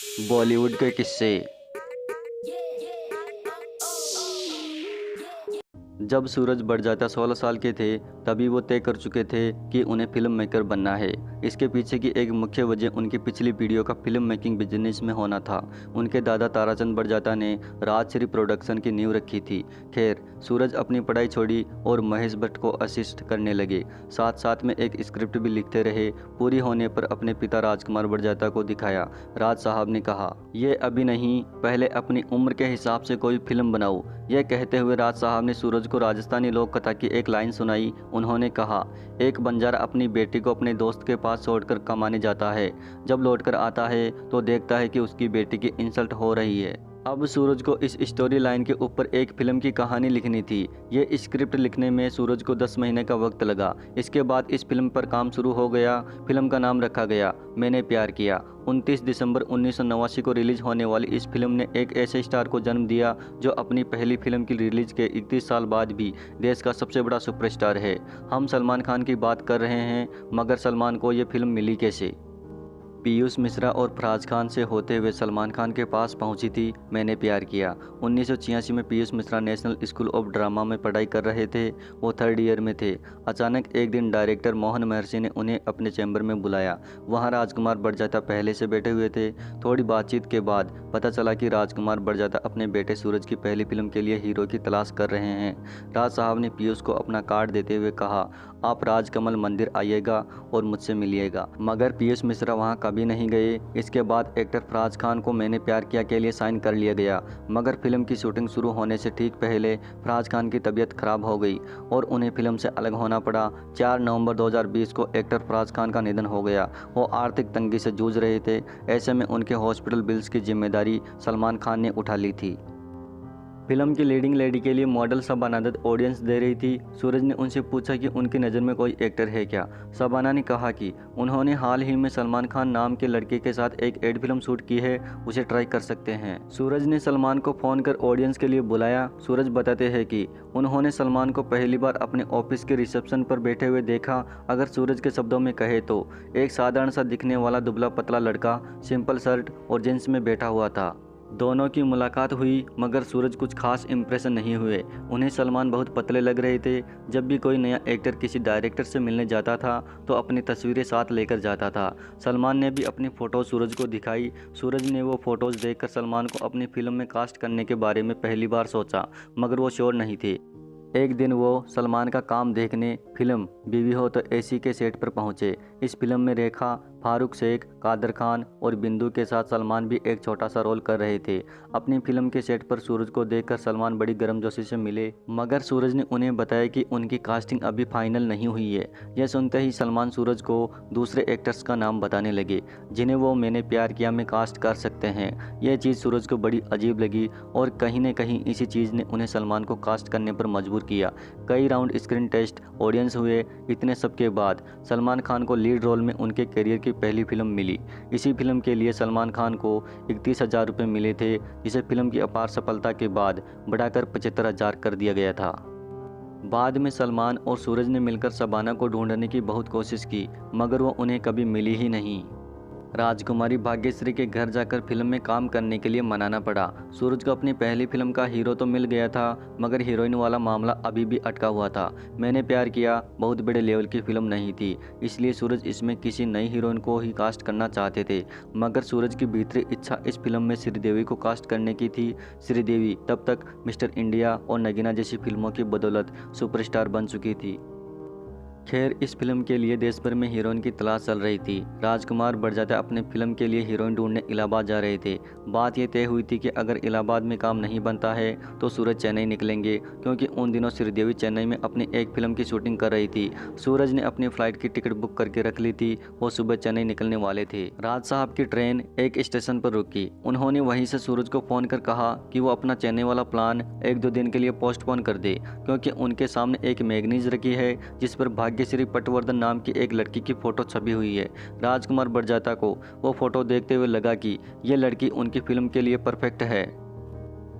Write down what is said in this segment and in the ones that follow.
बॉलीवुड के किस्से। जब सूरज बड़जात्या 16 साल के थे तभी वो तय कर चुके थे कि उन्हें फिल्म मेकर बनना है। इसके पीछे की एक मुख्य वजह उनकी पिछली पीढ़ियों का फिल्म मेकिंग बिजनेस में होना था। उनके दादा ताराचंद बड़जात्या ने राजश्री प्रोडक्शन की नींव रखी थी। खैर, सूरज अपनी पढ़ाई छोड़ी और महेश भट्ट को असिस्ट करने लगे। साथ साथ में एक स्क्रिप्ट भी लिखते रहे। पूरी होने पर अपने पिता राजकुमार बड़जात्या को दिखाया। राज साहब ने कहा, ये अभी नहीं, पहले अपनी उम्र के हिसाब से कोई फिल्म बनाओ। यह कहते हुए राज साहब ने सूरज को राजस्थानी लोक कथा की एक लाइन सुनाई। उन्होंने कहा, एक बंजारा अपनी बेटी को अपने दोस्त के पास छोड़कर कमाने जाता है। जब लौटकर आता है तो देखता है कि उसकी बेटी की इंसल्ट हो रही है। अब सूरज को इस स्टोरी लाइन के ऊपर एक फिल्म की कहानी लिखनी थी। ये स्क्रिप्ट लिखने में सूरज को 10 महीने का वक्त लगा। इसके बाद इस फिल्म पर काम शुरू हो गया। फिल्म का नाम रखा गया मैंने प्यार किया। 29 दिसंबर 1989 को रिलीज होने वाली इस फिल्म ने एक ऐसे स्टार को जन्म दिया जो अपनी पहली फिल्म की रिलीज के 31 साल बाद भी देश का सबसे बड़ा सुपरस्टार है। हम सलमान खान की बात कर रहे हैं, मगर सलमान को ये फिल्म मिली कैसे? पीयूष मिश्रा और फराज खान से होते हुए सलमान खान के पास पहुंची थी मैंने प्यार किया। 1986 में Piyush Mishra national school of drama में पढ़ाई कर रहे थे। वो 3rd ईयर में थे। अचानक एक दिन डायरेक्टर मोहन महर्षि ने उन्हें अपने चैम्बर में बुलाया। वहां राजकुमार बड़जात्या पहले से बैठे हुए थे। थोड़ी बातचीत के बाद पता चला कि राजकुमार बड़जात्या अपने बेटे सूरज की पहली फिल्म के लिए हीरो की तलाश कर रहे हैं। राज साहब ने पीयूष को अपना कार्ड देते हुए कहा, आप राजकमल मंदिर आइएगा और मुझसे मिलिएगा। मगर पीयूष मिश्रा वहां कभी नहीं गए। इसके बाद एक्टर फराज खान को मैंने प्यार किया के लिए साइन कर लिया गया। मगर फिल्म की शूटिंग शुरू होने से ठीक पहले फराज खान की तबीयत खराब हो गई और उन्हें फिल्म से अलग होना पड़ा। 4 नवंबर 2020 को एक्टर फराज खान का निधन हो गया। वो आर्थिक तंगी से जूझ रहे थे। ऐसे में उनके हॉस्पिटल बिल्स की जिम्मेदारी सलमान खान ने उठा ली थी। फिल्म की लीडिंग लेडी के लिए मॉडल शबाना दत्त ऑडियंस दे रही थी। सूरज ने उनसे पूछा कि उनकी नज़र में कोई एक्टर है क्या। शबाना ने कहा कि उन्होंने हाल ही में सलमान खान नाम के लड़के के साथ एक एड फिल्म शूट की है, उसे ट्राई कर सकते हैं। सूरज ने सलमान को फ़ोन कर ऑडियंस के लिए बुलाया। सूरज बताते हैं कि उन्होंने सलमान को पहली बार अपने ऑफिस के रिसेप्शन पर बैठे हुए देखा। अगर सूरज के शब्दों में कहे तो एक साधारण सा दिखने वाला दुबला पतला लड़का सिंपल शर्ट और जींस में बैठा हुआ था। दोनों की मुलाकात हुई मगर सूरज कुछ खास इंप्रेशन नहीं हुए। उन्हें सलमान बहुत पतले लग रहे थे। जब भी कोई नया एक्टर किसी डायरेक्टर से मिलने जाता था तो अपनी तस्वीरें साथ लेकर जाता था। सलमान ने भी अपनी फ़ोटोज़ सूरज को दिखाई। सूरज ने वो फ़ोटोज़ देखकर सलमान को अपनी फिल्म में कास्ट करने के बारे में पहली बार सोचा, मगर वो श्योर नहीं थे। एक दिन वो सलमान का काम देखने फिल्म बीवी हो तो ऐसी के सेट पर पहुंचे। इस फिल्म में रेखा, फारूक शेख, कादर खान और बिंदु के साथ सलमान भी एक छोटा सा रोल कर रहे थे। अपनी फिल्म के सेट पर सूरज को देखकर सलमान बड़ी गर्मजोशी से मिले, मगर सूरज ने उन्हें बताया कि उनकी कास्टिंग अभी फाइनल नहीं हुई है। यह सुनते ही सलमान सूरज को दूसरे एक्टर्स का नाम बताने लगे जिन्हें वो मैंने प्यार किया में कास्ट कर सकते हैं। यह चीज़ सूरज को बड़ी अजीब लगी और कहीं न कहीं इसी चीज़ ने उन्हें सलमान को कास्ट करने पर मजबूर किया। कई राउंड स्क्रीन टेस्ट, ऑडियंस हुए। इतने सब के बाद सलमान खान को लीड रोल में उनके करियर की पहली फिल्म मिली। इसी फिल्म के लिए सलमान खान को 31,000 रुपये मिले थे, जिसे फिल्म की अपार सफलता के बाद बढ़ाकर 75,000 कर दिया गया था। बाद में सलमान और सूरज ने मिलकर शबाना को ढूंढने की बहुत कोशिश की, मगर वो उन्हें कभी मिली ही नहीं। राजकुमारी भाग्यश्री के घर जाकर फिल्म में काम करने के लिए मनाना पड़ा। सूरज को अपनी पहली फिल्म का हीरो तो मिल गया था, मगर हीरोइन वाला मामला अभी भी अटका हुआ था। मैंने प्यार किया बहुत बड़े लेवल की फिल्म नहीं थी, इसलिए सूरज इसमें किसी नई हीरोइन को ही कास्ट करना चाहते थे। मगर सूरज की भीतरी इच्छा इस फिल्म में श्रीदेवी को कास्ट करने की थी। श्रीदेवी तब तक मिस्टर इंडिया और नगीना जैसी फिल्मों की बदौलत सुपरस्टार बन चुकी थी। खैर, इस फिल्म के लिए देश भर में हीरोइन की तलाश चल रही थी। राजकुमार बड़जात्या अपने फिल्म के लिए हीरोइन ढूंढने इलाहाबाद जा रहे थे। बात यह तय हुई थी कि अगर इलाहाबाद में काम नहीं बनता है तो सूरज चेन्नई निकलेंगे, क्योंकि उन दिनों श्रीदेवी चेन्नई में अपनी एक फिल्म की शूटिंग कर रही थी। सूरज ने अपनी फ्लाइट की टिकट बुक करके रख ली थी। वो सुबह चेन्नई निकलने वाले थे। राज साहब की ट्रेन एक स्टेशन पर रुकी। उन्होंने वहीं से सूरज को फ़ोन कर कहा कि वो अपना चेन्नई वाला प्लान 1-2 दिन के लिए पोस्टपोन कर दे, क्योंकि उनके सामने एक मैगनीज रखी है जिस पर भाग्यश्री पटवर्धन नाम की एक लड़की की फ़ोटो छपी हुई है। राजकुमार बड़जात्या को वो फ़ोटो देखते हुए लगा कि ये लड़की उनकी फिल्म के लिए परफेक्ट है।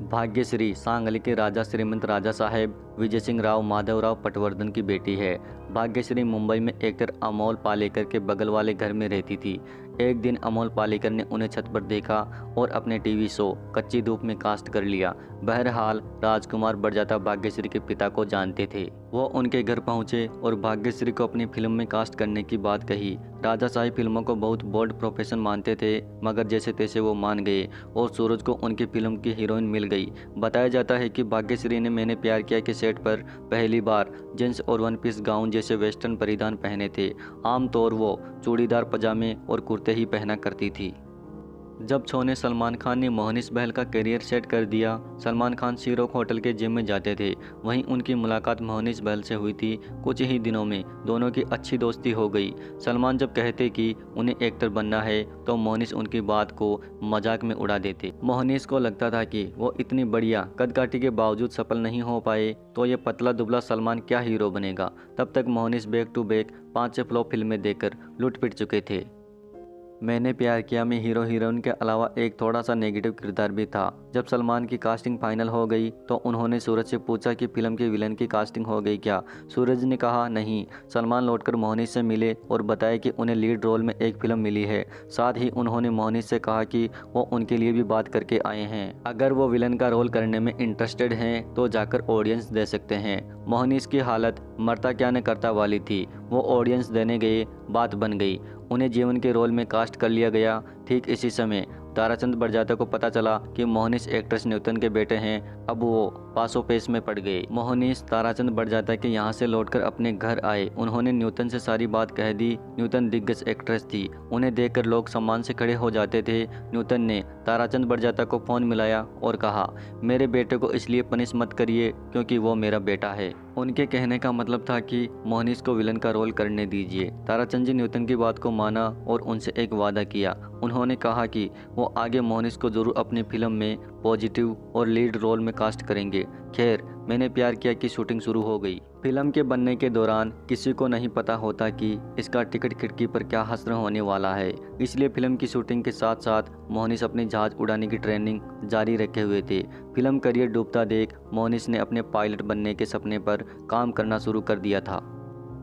भाग्यश्री सांगली के राजा श्रीमंत राजा साहेब विजय सिंह राव माधवराव पटवर्धन की बेटी है। भाग्यश्री मुंबई में एक्टर अमोल पालेकर के बगल वाले घर में रहती थी। एक दिन अमोल पालेकर ने उन्हें छत पर देखा और अपने टीवी शो कच्ची धूप में कास्ट कर लिया। बहरहाल राजकुमार बड़जात्या भाग्यश्री के पिता को जानते थे। वो उनके घर पहुंचे और भाग्यश्री को अपनी फिल्म में कास्ट करने की बात कही। राजाशाही फिल्मों को बहुत बोल्ड प्रोफेशन मानते थे, मगर जैसे तैसे वो मान गए और सूरज को उनकी फिल्म की हीरोइन मिल गई। बताया जाता है कि भाग्यश्री ने मैंने प्यार किया के सेट पर पहली बार जींस और वन पीस गाउन जैसे वेस्टर्न परिधान पहने थे। आमतौर वो चूड़ीदार पजामे और कुर्ते ही पहना करती थी। जब शो ने सलमान खान ने मोहनीश बहल का करियर सेट कर दिया। सलमान खान शीरोक होटल के जिम में जाते थे, वहीं उनकी मुलाकात मोहनीश बहल से हुई थी। कुछ ही दिनों में दोनों की अच्छी दोस्ती हो गई। सलमान जब कहते कि उन्हें एक्टर बनना है तो मोहनीश उनकी बात को मजाक में उड़ा देते। मोहनीश को लगता था कि वो इतनी बढ़िया कदकाठी के बावजूद सफल नहीं हो पाए तो ये पतला दुबला सलमान क्या हीरो बनेगा। तब तक मोहनीश बैक टू बैक 5 से फ्लॉप फिल्में देकर लुट पिट चुके थे। मैंने प्यार किया में हीरो हीरोइन के अलावा एक थोड़ा सा नेगेटिव किरदार भी था। जब सलमान की कास्टिंग फाइनल हो गई तो उन्होंने सूरज से पूछा कि फिल्म के विलन की कास्टिंग हो गई क्या। सूरज ने कहा नहीं। सलमान लौटकर मोहनीश से मिले और बताया कि उन्हें लीड रोल में एक फिल्म मिली है। साथ ही उन्होंने मोहनीश से कहा कि वो उनके लिए भी बात करके आए हैं, अगर वो विलन का रोल करने में इंटरेस्टेड हैं तो जाकर ऑडियंस दे सकते हैं। मोहनीश की हालत मरता क्या न करता वाली थी। वो ऑडियंस देने गए, बात बन गई, उन्हें जीवन के रोल में कास्ट कर लिया गया। ठीक इसी समय ताराचंद बड़जात्या को पता चला कि मोहनीश एक्ट्रेस न्यूटन के बेटे हैं। अब वो पासों पेश में पड़ गए। मोहनीश ताराचंद बड़जात्या के यहाँ से लौटकर अपने घर आए। उन्होंने न्यूटन से सारी बात कह दी। न्यूटन दिग्गज एक्ट्रेस थी, उन्हें देखकर लोग सम्मान से खड़े हो जाते थे। न्यूटन ने ताराचंद बड़जात्या को फ़ोन मिलाया और कहा, मेरे बेटे को इसलिए पनिश मत करिए क्योंकि वो मेरा बेटा है। उनके कहने का मतलब था कि मोहनीश को विलन का रोल करने दीजिए। ताराचंद जी न्यूटन की बात को माना और उनसे एक वादा किया। उन्होंने कहा कि वो आगे मोहनीश को जरूर अपनी फिल्म में पॉजिटिव और लीड रोल में कास्ट करेंगे। खैर, मैंने प्यार किया की शूटिंग शुरू हो गई। फिल्म के बनने के दौरान किसी को नहीं पता होता कि इसका टिकट खिड़की पर क्या हश्र होने वाला है, इसलिए फिल्म की शूटिंग के साथ साथ मोहनीश अपनी जहाज उड़ाने की ट्रेनिंग जारी रखे हुए थे। फिल्म करियर डूबता देख मोहनीश ने अपने पायलट बनने के सपने पर काम करना शुरू कर दिया था।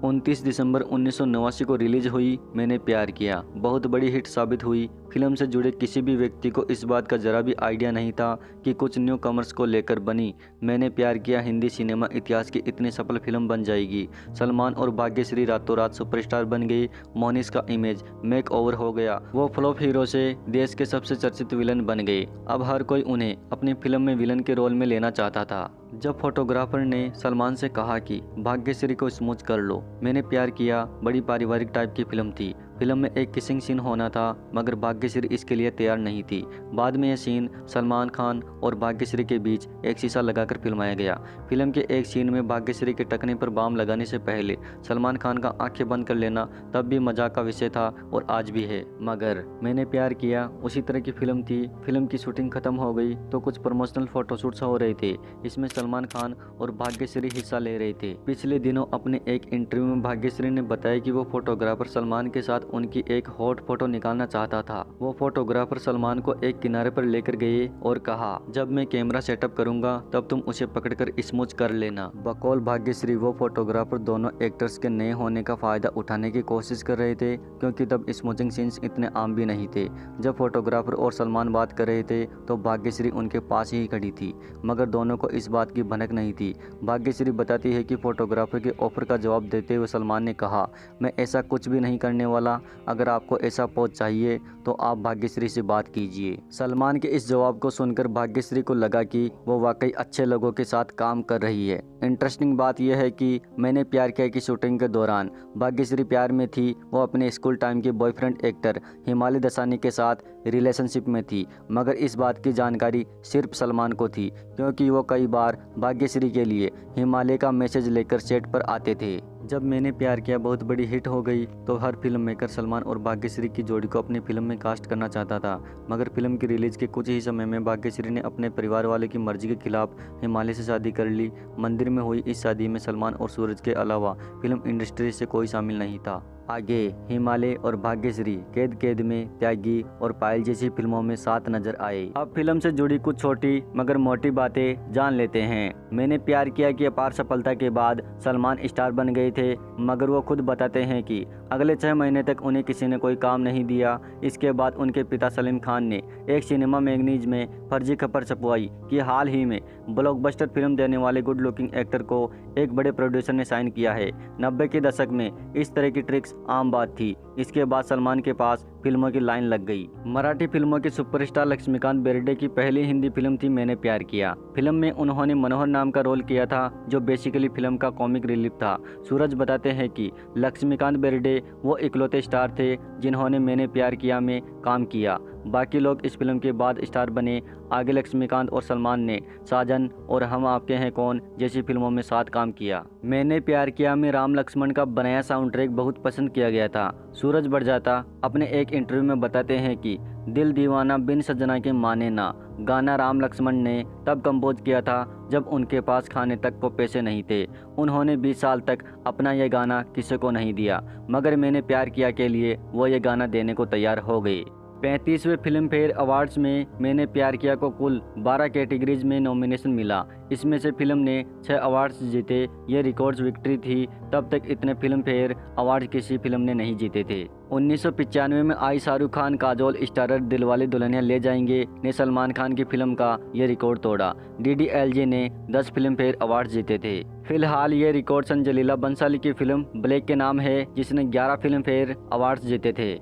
29 दिसंबर 1989 को रिलीज हुई मैंने प्यार किया बहुत बड़ी हिट साबित हुई। फिल्म से जुड़े किसी भी व्यक्ति को इस बात का जरा भी आइडिया नहीं था कि कुछ न्यू कमर्स को लेकर बनी मैंने प्यार किया हिंदी सिनेमा इतिहास की इतनी सफल फिल्म बन जाएगी। सलमान और भाग्यश्री रातों रात सुपरस्टार बन गई। मोहनीश का इमेज मेक ओवर हो गया। वो फ्लॉप हीरो से देश के सबसे चर्चित विलन बन गए। अब हर कोई उन्हें अपनी फिल्म में विलन के रोल में लेना चाहता था। जब फोटोग्राफर ने सलमान से कहा कि भाग्यश्री को स्मूच कर लो, मैंने प्यार किया बड़ी पारिवारिक टाइप की फिल्म थी। फिल्म में एक किसिंग सीन होना था, मगर भाग्यश्री इसके लिए तैयार नहीं थी। बाद में यह सीन सलमान खान और भाग्यश्री के बीच एक शीशा लगाकर फिल्माया गया। फिल्म के एक सीन में भाग्यश्री के टखने पर बाम लगाने से पहले सलमान खान का आंखें बंद कर लेना तब भी मजाक का विषय था और आज भी है। मगर मैंने प्यार किया उसी तरह की फिल्म थी। फिल्म की शूटिंग खत्म हो गई तो कुछ प्रमोशनल फोटोशूट्स हो रहे थे। इसमें सलमान खान और भाग्यश्री हिस्सा ले रहे थे। पिछले दिनों अपने एक इंटरव्यू में भाग्यश्री ने बताया कि वो फोटोग्राफर सलमान के साथ उनकी एक हॉट फोटो निकालना चाहता था। वो फोटोग्राफर सलमान को एक किनारे पर लेकर गए और कहा, जब मैं कैमरा सेटअप करूंगा तब तुम उसे पकड़कर स्मूच कर लेना। बकौल भाग्यश्री वो फोटोग्राफर दोनों एक्टर्स के नए होने का फायदा उठाने की कोशिश कर रहे थे, क्योंकि तब स्मूचिंग सीन्स इतने आम भी नहीं थे। जब फोटोग्राफर और सलमान बात कर रहे थे तो भाग्यश्री उनके पास ही खड़ी थी, मगर दोनों को इस बात की भनक नहीं थी। भाग्यश्री बताती है कि फोटोग्राफर के ऑफर का जवाब देते हुए सलमान ने कहा, मैं ऐसा कुछ भी नहीं करने वाला, अगर आपको ऐसा पोज चाहिए तो आप भाग्यश्री से बात कीजिए। सलमान के इस जवाब को सुनकर भाग्यश्री को लगा कि वो वाकई अच्छे लोगों के साथ काम कर रही है। इंटरेस्टिंग बात यह है कि मैंने प्यार किया की शूटिंग के दौरान भाग्यश्री प्यार में थी। वो अपने स्कूल टाइम के बॉयफ्रेंड एक्टर हिमालय दसानी के साथ रिलेशनशिप में थी, मगर इस बात की जानकारी सिर्फ सलमान को थी, क्योंकि वो कई बार भाग्यश्री के लिए हिमालय का मैसेज लेकर सेट पर आते थे। जब मैंने प्यार किया बहुत बड़ी हिट हो गई तो हर फिल्म मेकर सलमान और भाग्यश्री की जोड़ी को अपनी फिल्म में कास्ट करना चाहता था, मगर फिल्म की रिलीज के कुछ ही समय में भाग्यश्री ने अपने परिवार वाले की मर्जी के खिलाफ हिमालय से शादी कर ली। मंदिर में हुई इस शादी में सलमान और सूरज के अलावा फिल्म इंडस्ट्री से कोई शामिल नहीं था। आगे हिमालय और भाग्यश्री, कैद कैद में, त्यागी और पायल जैसी फिल्मों में साथ नजर आए। अब फिल्म से जुड़ी कुछ छोटी मगर मोटी बातें जान लेते हैं। मैंने प्यार किया की अपार सफलता के बाद सलमान स्टार बन गए थे, मगर वो खुद बताते हैं कि अगले 6 महीने तक उन्हें किसी ने कोई काम नहीं दिया। इसके बाद उनके पिता सलीम खान ने एक सिनेमा मैगजीन में फर्जी खबर छपवाई कि हाल ही में ब्लॉकबस्टर फिल्म देने वाले गुड लुकिंग एक्टर को एक बड़े प्रोड्यूसर ने साइन किया है। 90 के दशक में इस तरह की ट्रिक्स आम बात थी। इसके बाद सलमान के पास फिल्मों की लाइन लग गई। मराठी फिल्मों के सुपरस्टार लक्ष्मीकांत बेर्डे की पहली हिंदी फिल्म थी मैंने प्यार किया। फिल्म में उन्होंने मनोहर नाम का रोल किया था, जो बेसिकली फिल्म का कॉमिक रिलीफ था। सूरज बताते हैं कि लक्ष्मीकांत बेर्डे वो इकलौते स्टार थे जिन्होंने मैंने प्यार किया में काम किया। बाकी लोग इस फिल्म के बाद स्टार बने। आगे लक्ष्मीकांत और सलमान ने साजन और हम आपके हैं कौन जैसी फिल्मों में साथ काम किया। मैंने प्यार किया में राम लक्ष्मण का बनाया साउंड ट्रैक बहुत पसंद किया गया था। सूरज बड़जात्या अपने एक इंटरव्यू में बताते हैं कि दिल दीवाना बिन सजना के माने ना गाना राम लक्ष्मण ने तब कंपोज किया था जब उनके पास खाने तक को पैसे नहीं थे। उन्होंने 20 साल तक अपना यह गाना किसी को नहीं दिया, मगर मैंने प्यार किया के लिए वो ये गाना देने को तैयार हो गए। 35वें फिल्म फेयर अवार्ड्स में मैंने प्यार किया को कुल 12 कैटेगरीज में नॉमिनेशन मिला। इसमें से फिल्म ने 6 अवार्ड्स जीते। ये रिकॉर्ड्स विक्ट्री थी। तब तक इतने फिल्म फेयर अवार्ड किसी फिल्म ने नहीं जीते थे। 1995 में आई शाहरुख खान काजोल स्टारर दिलवाले दुल्हनिया ले जाएंगे ने सलमान खान की फिल्म का ये रिकॉर्ड तोड़ा। DDLJ ने 10 फिल्म फेयर अवार्ड जीते थे। फिलहाल ये रिकॉर्ड संजय बंसाली की फिल्म ब्लैक के नाम है, जिसने 11 फिल्म फेयर अवार्ड्स जीते थे।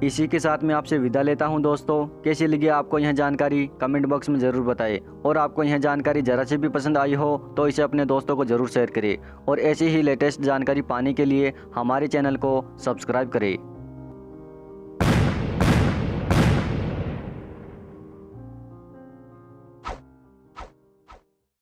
इसी के साथ मैं आपसे विदा लेता हूं दोस्तों। कैसी लगी आपको यह जानकारी कमेंट बॉक्स में ज़रूर बताएं, और आपको यह जानकारी ज़रा से भी पसंद आई हो तो इसे अपने दोस्तों को ज़रूर शेयर करें, और ऐसी ही लेटेस्ट जानकारी पाने के लिए हमारे चैनल को सब्सक्राइब करें।